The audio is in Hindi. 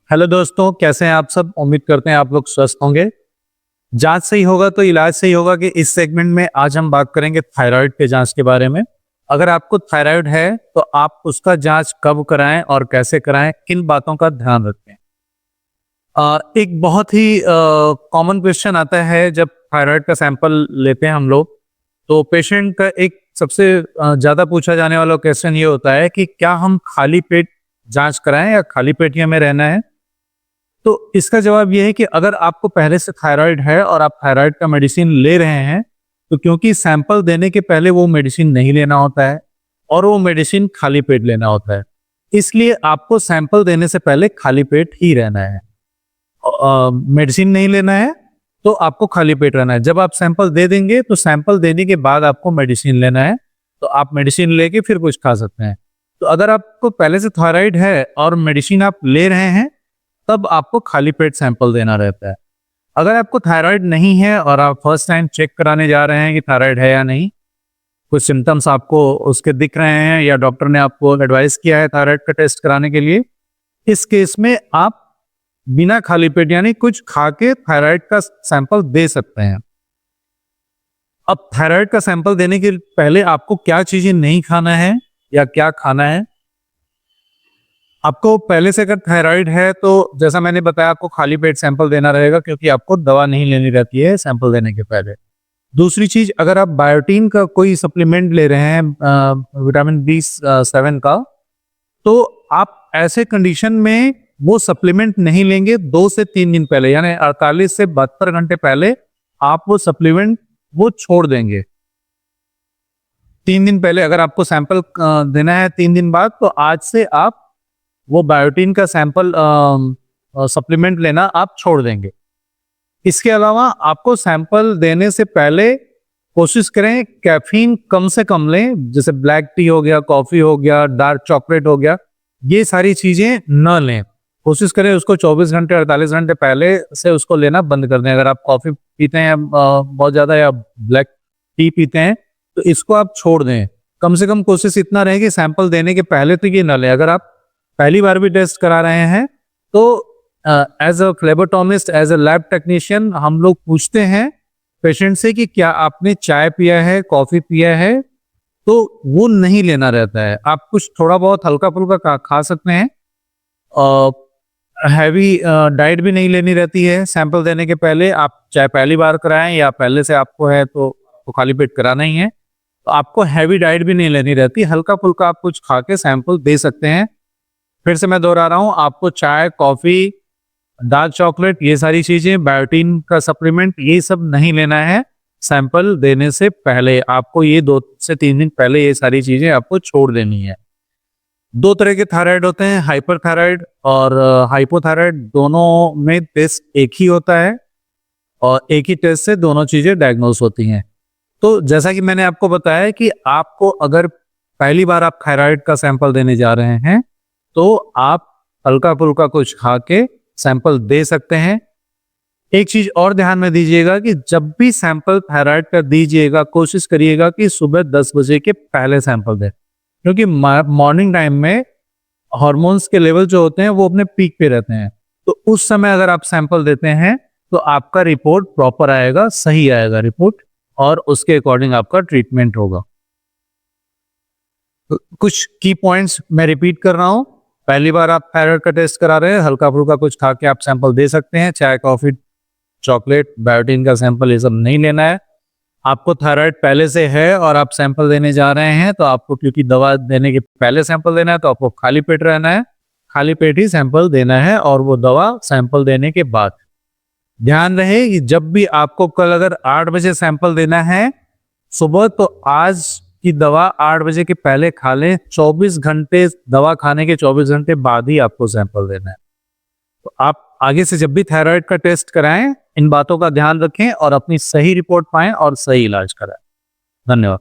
हेलो दोस्तों, कैसे हैं आप सब। उम्मीद करते हैं आप लोग स्वस्थ होंगे। जांच सही होगा तो इलाज सही होगा कि इस सेगमेंट में आज हम बात करेंगे थायराइड के जांच के बारे में। अगर आपको थायराइड है तो आप उसका जांच कब कराएं और कैसे कराएं, किन बातों का ध्यान रखें। एक बहुत ही कॉमन क्वेश्चन आता है जब थायराइड का सैंपल लेते हैं हम लोग, तो पेशेंट का एक सबसे ज़्यादा पूछा जाने वाला क्वेश्चन ये होता है कि क्या हम खाली पेट जांच कराएं या खाली पेट ही हमें रहना है। तो इसका जवाब ये है कि अगर आपको पहले से थायराइड है और आप थायराइड का मेडिसिन ले रहे हैं, तो क्योंकि सैंपल देने के पहले वो मेडिसिन नहीं लेना होता है और वो मेडिसिन खाली पेट लेना होता है, इसलिए आपको सैंपल देने से पहले खाली पेट ही रहना है। मेडिसिन नहीं लेना है तो आपको खाली पेट रहना है। जब आप सैंपल दे देंगे तो सैंपल देने के बाद आपको मेडिसिन लेना है, तो आप मेडिसिन लेके फिर कुछ खा सकते हैं। तो अगर आपको पहले से थायराइड है और मेडिसिन आप ले रहे हैं, तब आपको खाली पेट सैंपल देना रहता है। अगर आपको थायराइड नहीं है और आप फर्स्ट टाइम चेक कराने जा रहे हैं कि थायराइड है या नहीं, कुछ सिम्टम्स आपको उसके दिख रहे हैं या डॉक्टर ने आपको एडवाइस किया है थायराइड का टेस्ट कराने के लिए, इस केस में आप बिना खाली पेट यानी कुछ खा के थायराइड का सैंपल दे सकते हैं। अब थायराइड का सैंपल देने के पहले आपको क्या चीजें नहीं खाना है या क्या खाना है। आपको पहले से अगर थायराइड है तो जैसा मैंने बताया आपको खाली पेट सैंपल देना रहेगा, क्योंकि आपको दवा नहीं लेनी रहती है सैंपल देने के पहले। दूसरी चीज, अगर आप बायोटीन का कोई सप्लीमेंट ले रहे हैं विटामिन B7 का, तो आप ऐसे कंडीशन में वो सप्लीमेंट नहीं लेंगे 2 से 3 दिन पहले, यानी 48 से 72 घंटे पहले आप वो सप्लीमेंट वो छोड़ देंगे। 3 दिन पहले अगर आपको सैंपल देना है 3 दिन बाद, तो आज से आप वो बायोटीन का सैंपल सप्लीमेंट लेना आप छोड़ देंगे। इसके अलावा आपको सैंपल देने से पहले कोशिश करें कैफीन कम से कम लें, जैसे ब्लैक टी हो गया, कॉफी हो गया, डार्क चॉकलेट हो गया, ये सारी चीजें न लें। कोशिश करें उसको 24 घंटे 48 घंटे पहले से उसको लेना बंद कर दें। अगर आप कॉफी पीते हैं बहुत ज्यादा या ब्लैक टी पीते हैं तो इसको आप छोड़ दें। कम से कम कोशिश इतना रहे कि सैंपल देने के पहले तो ये न लें। अगर आप पहली बार भी टेस्ट करा रहे हैं तो as a phlebotomist, as a lab technician, हम लोग पूछते हैं पेशेंट से कि क्या आपने चाय पिया है, कॉफी पिया है, तो वो नहीं लेना रहता है। आप कुछ थोड़ा बहुत हल्का फुल्का खा सकते हैं। हैवी डाइट भी नहीं लेनी रहती है सैंपल देने के पहले। आप चाहे पहली बार कराएं या पहले से आपको है तो खाली पेट कराना ही है, तो आपको हैवी डाइट भी नहीं लेनी रहती। हल्का फुल्का आप कुछ खा के सैंपल दे सकते हैं। फिर से मैं दोहरा रहा हूं, आपको चाय, कॉफी, डार्क चॉकलेट, ये सारी चीजें, बायोटीन का सप्लीमेंट, ये सब नहीं लेना है सैंपल देने से पहले। आपको ये 2 से 3 दिन पहले ये सारी चीजें आपको छोड़ देनी है। 2 तरह के थायराइड होते हैं, हाइपरथायराइड और हाइपोथायराइड। दोनों में टेस्ट एक ही होता है और एक ही टेस्ट से दोनों चीजें डायग्नोस होती हैं। तो जैसा कि मैंने आपको बताया कि आपको अगर पहली बार आप थायराइड का सैंपल देने जा रहे हैं, तो आप हल्का फुल्का कुछ खा के सैंपल दे सकते हैं। एक चीज और ध्यान में दीजिएगा कि जब भी सैंपल थायराइड का दीजिएगा, कोशिश करिएगा कि सुबह 10 बजे के पहले सैंपल दें, क्योंकि मॉर्निंग टाइम में हार्मोन्स के लेवल जो होते हैं वो अपने पीक पे रहते हैं। तो उस समय अगर आप सैंपल देते हैं तो आपका रिपोर्ट प्रॉपर आएगा, सही आएगा रिपोर्ट, और उसके अकॉर्डिंग आपका ट्रीटमेंट होगा। तो कुछ की पॉइंट्स मैं रिपीट कर रहा हूं। पहली बार आप थायराइड का टेस्ट करा रहे हैं, हल्का फुल्का कुछ खा के आप सैंपल दे सकते हैं। चाय, कॉफी, चॉकलेट, बायोटीन का सैंपल, ये सब नहीं लेना है। आपको थायराइड पहले से है और आप सैंपल देने जा रहे हैं, तो आपको क्योंकि दवा देने के पहले सैंपल देना है, तो आपको खाली पेट रहना है, खाली पेट ही सैंपल देना है, और वो दवा सैंपल देने के बाद। ध्यान रहे कि जब भी आपको कल अगर 8 बजे सैंपल देना है सुबह, तो आज की दवा 8 बजे के पहले खा लें। 24 घंटे दवा खाने के 24 घंटे बाद ही आपको सैंपल देना है। तो आप आगे से जब भी थायराइड का टेस्ट कराएं, इन बातों का ध्यान रखें और अपनी सही रिपोर्ट पाएं और सही इलाज कराएं। धन्यवाद।